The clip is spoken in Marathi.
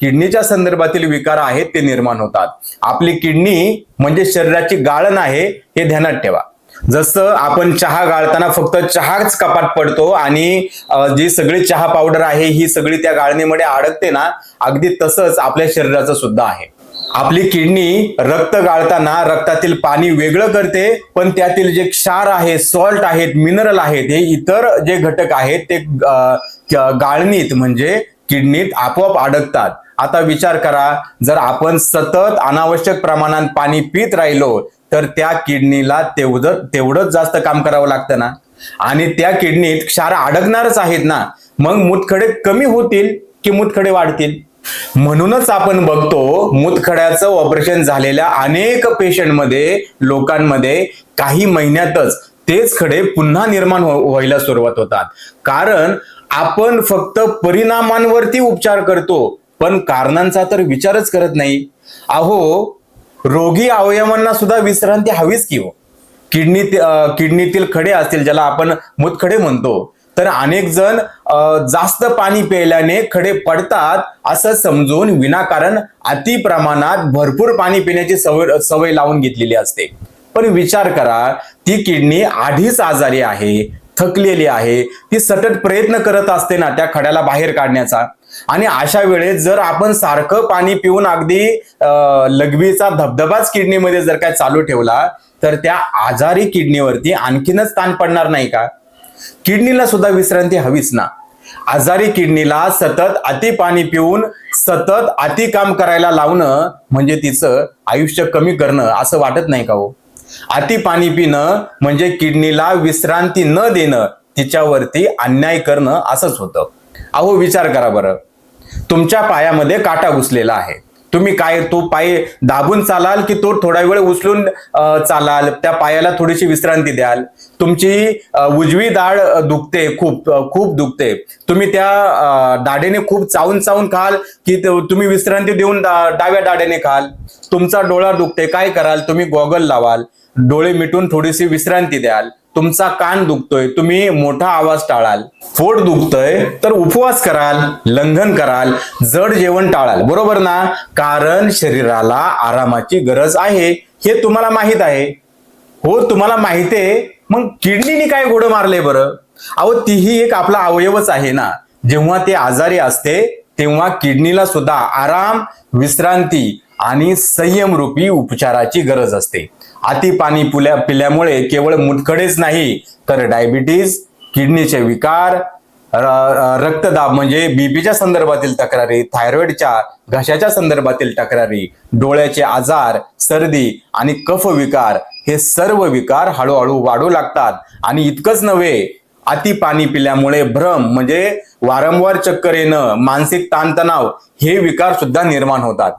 किडनीच्या संदर्भातील विकार आहेत ते निर्माण होतात. आपली किडनी म्हणजे शरीराची गाळण आहे हे ध्यानात ठेवा. जसं आपण चहा गाळताना फक्त चहाच कपात पडतो आणि जी सगळी चहा पावडर आहे ही सगळी त्या गाळणीमध्ये अडकते ना, अगदी तसंच आपल्या शरीराचं सुद्धा आहे. आपली किडनी रक्त गाळताना रक्तातील पाणी वेगळं करते, पण त्यातील जे क्षार आहे, सॉल्ट आहेत, मिनरल आहेत, हे इतर जे घटक आहेत ते गाळणीत म्हणजे किडनीत आपोआप अडकतात. आता विचार करा, जर आपण सतत अनावश्यक प्रमाणात पाणी पित राहिलो तर त्या किडनीला तेवढंच जास्त काम करावं लागतं ना, आणि त्या किडनीत क्षार अडकणारच आहेत ना, मग मूतखडे कमी होतील की मूतखडे वाढतील? म्हणूनच आपण बघतो मूतखड्याचं ऑपरेशन झालेल्या अनेक पेशंटमध्ये, लोकांमध्ये काही महिन्यातच तेच खडे पुन्हा निर्माण व्हायला सुरुवात होतात. कारण आपण फक्त परिणामांवरती उपचार करतो, पण कारणांचा तर विचारच करत नाही. अहो, रोगी अवयवांना सुद्धा विश्रांती हवीच की हो. किडनीतील खडे असतील, ज्याला आपण मूतखडे म्हणतो, तर अनेक जण जास्त पाणी प्यायल्याने खडे पडतात असं समजून विनाकारण अति प्रमाणात भरपूर पाणी पिण्याची सवय लावून घेतलेली असते. पण विचार करा, ती किडनी आधीच आजारी आहे, थकलेली आहे, ती सतत प्रयत्न करत असते ना त्या खड्याला बाहेर काढण्याचा. आणि अशा वेळेस जर आपण सारखं पाणी पिऊन अगदी लघवीचा धबधबाच किडनीमध्ये जर काय चालू ठेवला तर त्या आजारी किडनीवरती आणखीनच ताण पडणार नाही का? किडनीला सुद्धा विश्रांती हवीच ना. आजारी किडनीला सतत अति पाणी पिऊन सतत अति काम करायला लावणं म्हणजे तिचं आयुष्य कमी करणं असं वाटत नाही का हो? अति पाणी पिणं म्हणजे किडनीला विश्रांती न देणं, तिच्यावरती अन्याय करणं असंच होतं. अहो, विचार करा बरं, तुमच्या पायामध्ये काटा घुसलेला आहे, तुम्ही काय तो पाय दाबून चालाल की तो थोडा वेळ उचलून चालाल? त्या पायाला थोडीशी विश्रांती द्याल. तुमची उजवी दाढ दुखते, खूप दुखते, तुम्ही त्या दाढेने खूप चावून चावून खाल की तुम्ही विश्रांती देऊन डाव्या दाढेने खाल? तुमचा डोळा दुखते, काय कराल? तुम्ही गॉगल लावाल, डोळे मिटून थोडीशी विश्रांती द्याल. तुमचा कान दुखतोय, तुम्ही मोठा आवाज टाळाल. पोट दुखतोय तर उपवास कराल, लंघन कराल, जड जेवण टाळाल, बरोबर ना? कारण शरीराला आरामाची गरज आहे हे तुम्हाला माहित आहे. हो, तुम्हाला माहिती आहे, मग किडनीने काय घोडं मारले बरं? अहो, तीही एक आपला अवयवच आहे ना. जेव्हा ते आजारी असते तेव्हा किडनीला सुद्धा आराम, विश्रांती आणि संयम रूपी उपचाराची गरज असते. अति पाणी पिल्यामुळे केवळ मूतखडेच नाही तर डायबिटीज, किडनीचे विकार, रक्तदाब म्हणजे बीपीच्या संदर्भातील तक्रारी, थायरॉइडच्या, घशाच्या संदर्भातील तक्रारी, डोळ्याचे आजार, सर्दी आणि कफ विकार, हे सर्व विकार हळूहळू वाढू लागतात. आणि इतकंच नव्हे, अति पाणी पिल्यामुळे भ्रम म्हणजे वारंवार चक्कर येणं, मानसिक ताणतणाव, हे विकार सुद्धा निर्माण होतात.